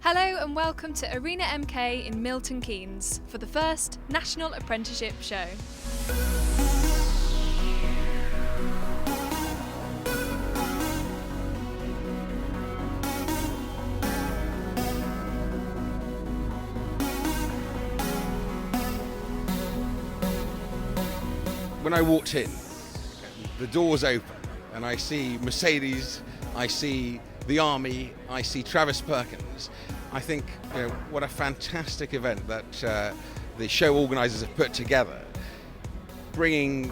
Hello and welcome to ArenMK in Milton Keynes for the first National Apprenticeship Show. When I walked in, the doors open and I see Mercedes, I see the Army, I see Travis Perkins. I think, what a fantastic event that the show organisers have put together, bringing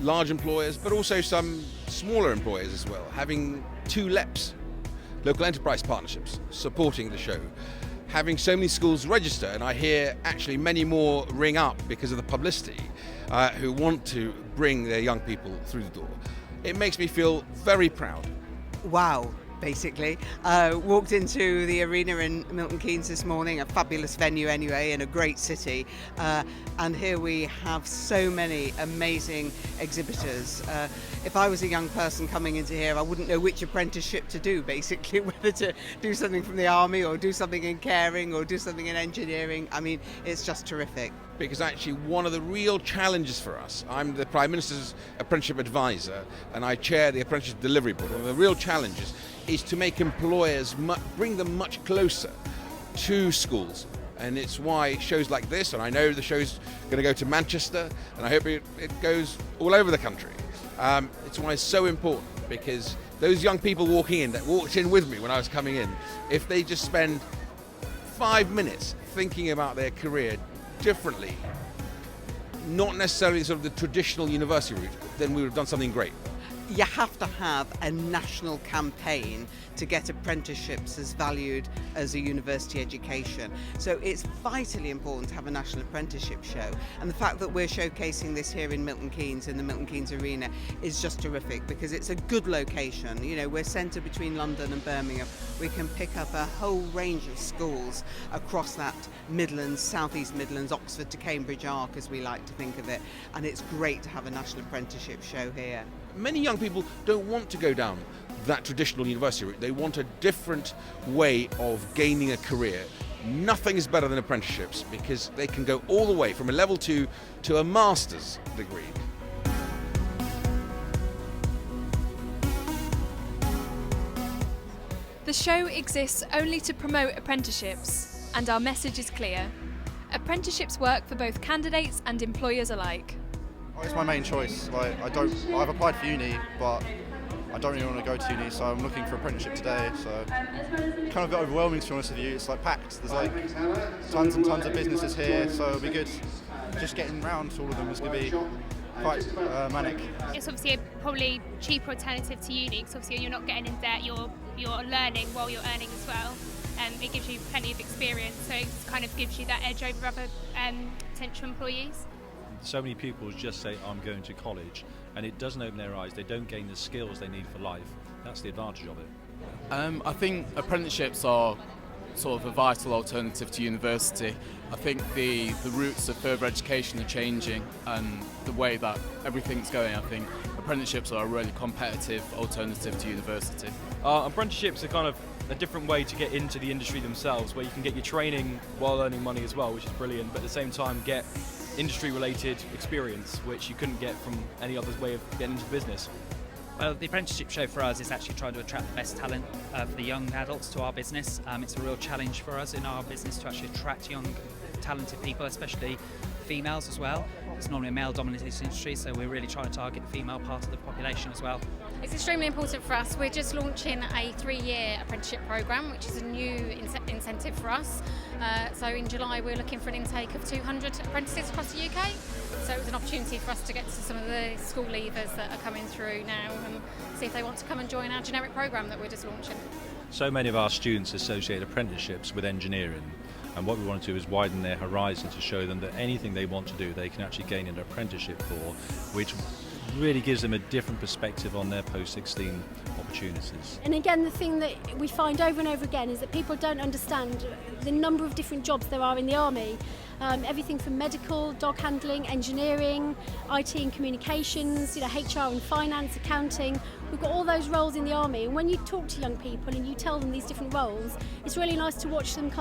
large employers but also some smaller employers as well, having two LEPs, local enterprise partnerships, supporting the show, having so many schools register, and I hear actually many more ring up because of the publicity, who want to bring their young people through the door. It makes me feel very proud. Wow, basically. Walked into the arena in Milton Keynes this morning, a fabulous venue anyway, in a great city. And here we have so many amazing exhibitors. If I was a young person coming into here, I wouldn't know which apprenticeship to do, basically, whether to do something from the Army or do something in caring or do something in engineering. I mean, it's just terrific. Because actually one of the real challenges for us, I'm the Prime Minister's Apprenticeship Advisor and I chair the Apprenticeship Delivery Board. One of the real challenges is to make employers bring them much closer to schools. And it's why shows like this, and I know the show's going to go to Manchester, and I hope it goes all over the country. It's why it's so important, because those young people walking in, that walked in with me when I was coming in, if they just spend 5 minutes thinking about their career differently, not necessarily sort of the traditional university route, then we would have done something great. You have to have a national campaign to get apprenticeships as valued as a university education. So it's vitally important to have a national apprenticeship show. And the fact that we're showcasing this here in Milton Keynes, in the Milton Keynes Arena, is just terrific because it's a good location. You know, we're centred between London and Birmingham. We can pick up a whole range of schools across that Midlands, South East Midlands, Oxford to Cambridge arc, as we like to think of it. And it's great to have a national apprenticeship show here. Many young people don't want to go down that traditional university route. They want a different way of gaining a career. Nothing is better than apprenticeships because they can go all the way from a level 2 to a master's degree. The show exists only to promote apprenticeships, and our message is clear. Apprenticeships work for both candidates and employers alike. It's my main choice. I've applied for uni, but I don't really want to go to uni, so I'm looking for apprenticeship today. So kind of a bit overwhelming, to be honest with you. It's like packed. There's like tons and tons of businesses here, so it'll be good. Just getting round to all of them is going to be quite manic. It's obviously a probably cheaper alternative to uni, because obviously you're not getting in debt. You're learning while you're earning as well. It gives you plenty of experience, so it kind of gives you that edge over other potential employees. So many people just say, I'm going to college, and it doesn't open their eyes. They don't gain the skills they need for life. That's the advantage of it. I think apprenticeships are sort of a vital alternative to university. I think the routes of further education are changing, and the way that everything's going, I think apprenticeships are a really competitive alternative to university. Apprenticeships are kind of a different way to get into the industry themselves, where you can get your training while earning money as well, which is brilliant, but at the same time get industry-related experience, which you couldn't get from any other way of getting into business. Well, the apprenticeship show for us is actually trying to attract the best talent for the young adults to our business. It's a real challenge for us in our business to actually attract young, talented people, especially females as well. It's normally a male-dominated industry, so we're really trying to target the female part of the population as well. It's extremely important for us. We're just launching a 3-year apprenticeship programme, which is a new incentive for us. So in July we're looking for an intake of 200 apprentices across the UK. So it was an opportunity for us to get to some of the school leavers that are coming through now and see if they want to come and join our generic programme that we're just launching. So many of our students associate apprenticeships with engineering, and what we want to do is widen their horizon to show them that anything they want to do they can actually gain an apprenticeship for, which really gives them a different perspective on their post-16 opportunities. And again, the thing that we find over and over again is that people don't understand the number of different jobs there are in the army. Everything from medical, dog handling, engineering, IT and communications, HR and finance, accounting. We've got all those roles in the army, and when you talk to young people and you tell them these different roles, it's really nice to watch them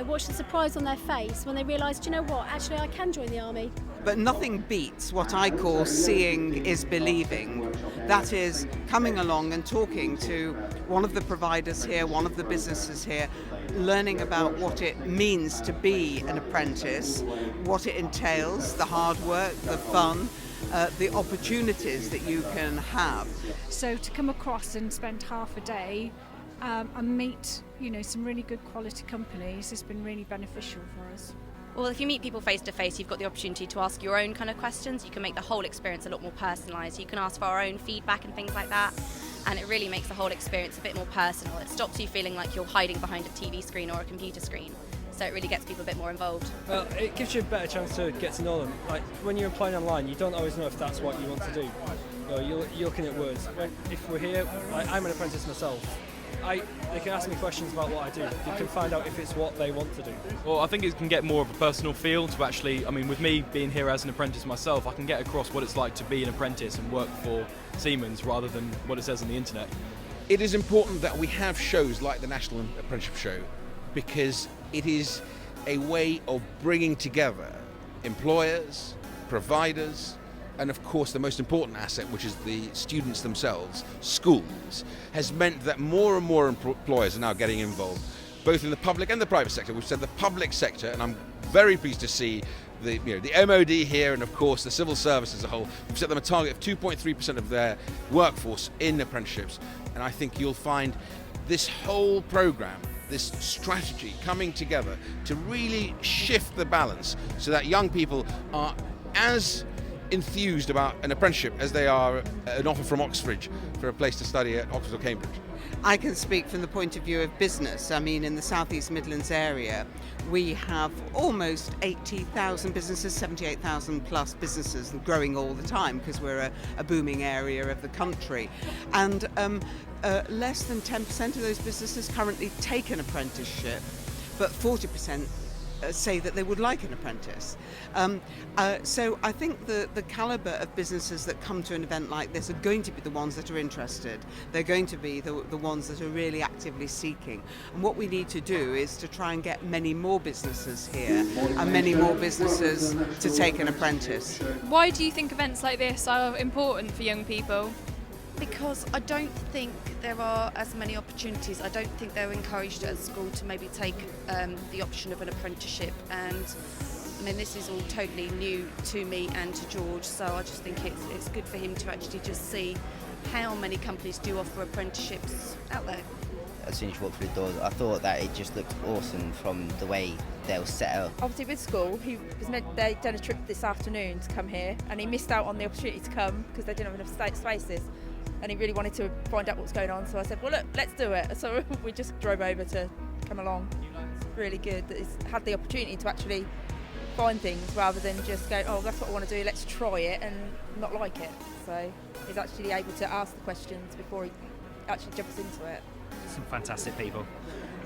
watch the surprise on their face when they realise, do you know what, actually I can join the army. But nothing beats what I call seeing is believing. That is coming along and talking to one of the providers here, one of the businesses here, learning about what it means to be an apprentice, what it entails, the hard work, the fun, the opportunities that you can have. So to come across and spend half a day and meet, some really good quality companies has been really beneficial for us. Well, if you meet people face to face, you've got the opportunity to ask your own kind of questions. You can make the whole experience a lot more personalised. You can ask for our own feedback and things like that. And it really makes the whole experience a bit more personal. It stops you feeling like you're hiding behind a TV screen or a computer screen. So it really gets people a bit more involved. Well, it gives you a better chance to get to know them. Like when you're applying online, you don't always know if that's what you want to do. You're looking at words. If we're here, I'm an apprentice myself. They can ask me questions about what I do. You can find out if it's what they want to do. Well, I think it can get more of a personal feel to actually, with me being here as an apprentice myself, I can get across what it's like to be an apprentice and work for Siemens rather than what it says on the internet. It is important that we have shows like the National Apprenticeship Show because it is a way of bringing together employers, providers, and of course the most important asset, which is the students themselves, schools, has meant that more and more employers are now getting involved, both in the public and the private sector. We've said the public sector, and I'm very pleased to see the MOD here and of course the civil service as a whole. We've set them a target of 2.3% of their workforce in apprenticeships, and I think you'll find this whole program, this strategy coming together to really shift the balance so that young people are as enthused about an apprenticeship as they are an offer from Oxford for a place to study at Oxford or Cambridge. I can speak from the point of view of business. In the South East Midlands area, we have almost 80,000 businesses, 78,000 plus businesses, and growing all the time because we're a booming area of the country. And less than 10% of those businesses currently take an apprenticeship, but 40% say that they would like an apprentice. So I think the calibre of businesses that come to an event like this are going to be the ones that are interested. They're going to be the ones that are really actively seeking. And what we need to do is to try and get many more businesses here and many more businesses to take an apprentice. Why do you think events like this are important for young people? Because I don't think there are as many opportunities. I don't think they're encouraged at school to maybe take the option of an apprenticeship, and this is all totally new to me and to George, so I just think it's good for him to actually just see how many companies do offer apprenticeships out there. As soon as you walk through the doors, I thought that it just looked awesome from the way they were set up. Obviously with school, they'd done a trip this afternoon to come here, and he missed out on the opportunity to come because they didn't have enough spaces. And he really wanted to find out what was going on, so I said, well look, let's do it. So we just drove over to come along. It's really good that he's had the opportunity to actually find things rather than just go, oh, that's what I want to do, let's try it, and not like it. So he's actually able to ask the questions before he actually jumps into it. Some fantastic people.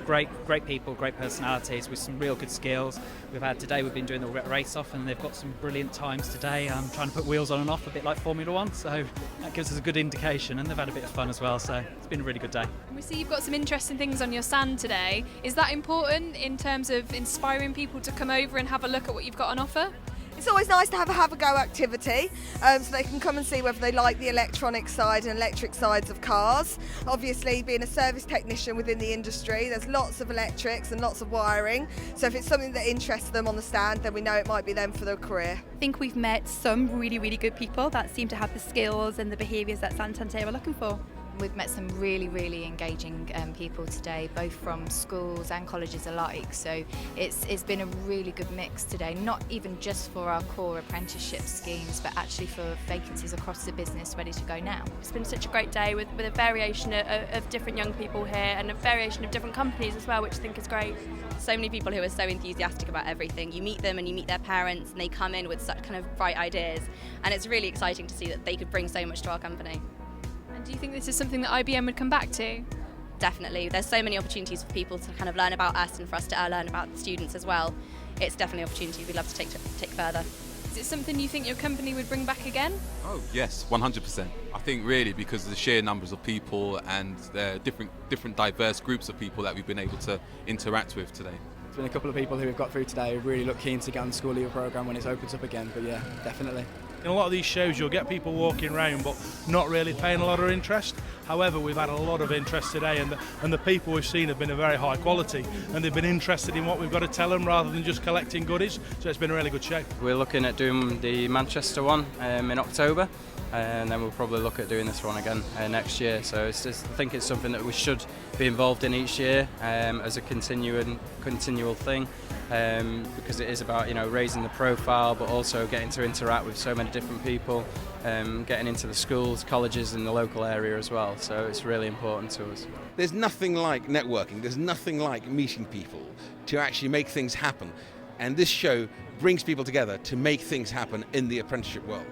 Great people, great personalities with some real good skills. We've been doing the race off, and they've got some brilliant times today. Trying to put wheels on and off, a bit like Formula One, so that gives us a good indication, and they've had a bit of fun as well, so it's been a really good day. We see you've got some interesting things on your stand today. Is that important in terms of inspiring people to come over and have a look at what you've got on offer? It's always nice to have a go activity, so they can come and see whether they like the electronic side and electric sides of cars. Obviously, being a service technician within the industry, there's lots of electrics and lots of wiring, so if it's something that interests them on the stand, then we know it might be them for their career. I think we've met some really good people that seem to have the skills and the behaviours that Santander are looking for. we've met some really engaging people today, both from schools and colleges alike. So it's been a really good mix today, not even just for our core apprenticeship schemes, but actually for vacancies across the business ready to go now. It's been such a great day with a variation of different young people here and a variation of different companies as well, which I think is great. So many people who are so enthusiastic about everything. You meet them and you meet their parents and they come in with such kind of bright ideas, and it's really exciting to see that they could bring so much to our company. And do you think this is something that IBM would come back to? Definitely. There's so many opportunities for people to kind of learn about us and for us to learn about the students as well. It's definitely an opportunity we'd love to take further. Is it something you think your company would bring back again? Oh yes, 100%. I think really because of the sheer numbers of people and the different diverse groups of people that we've been able to interact with today. There's been a couple of people who we've got through today who really look keen to get on the school leaver programme when it opens up again, but yeah, definitely. In a lot of these shows you'll get people walking around but not really paying a lot of interest. However, we've had a lot of interest today, and the people we've seen have been of very high quality, and they've been interested in what we've got to tell them rather than just collecting goodies, so it's been a really good show. We're looking at doing the Manchester one in October, and then we'll probably look at doing this one again next year. So I think it's something that we should be involved in each year as a continual thing, because it is about raising the profile, but also getting to interact with so many different people, getting into the schools, colleges in the local area as well. So it's really important to us. There's nothing like networking, there's nothing like meeting people to actually make things happen. And this show brings people together to make things happen in the apprenticeship world.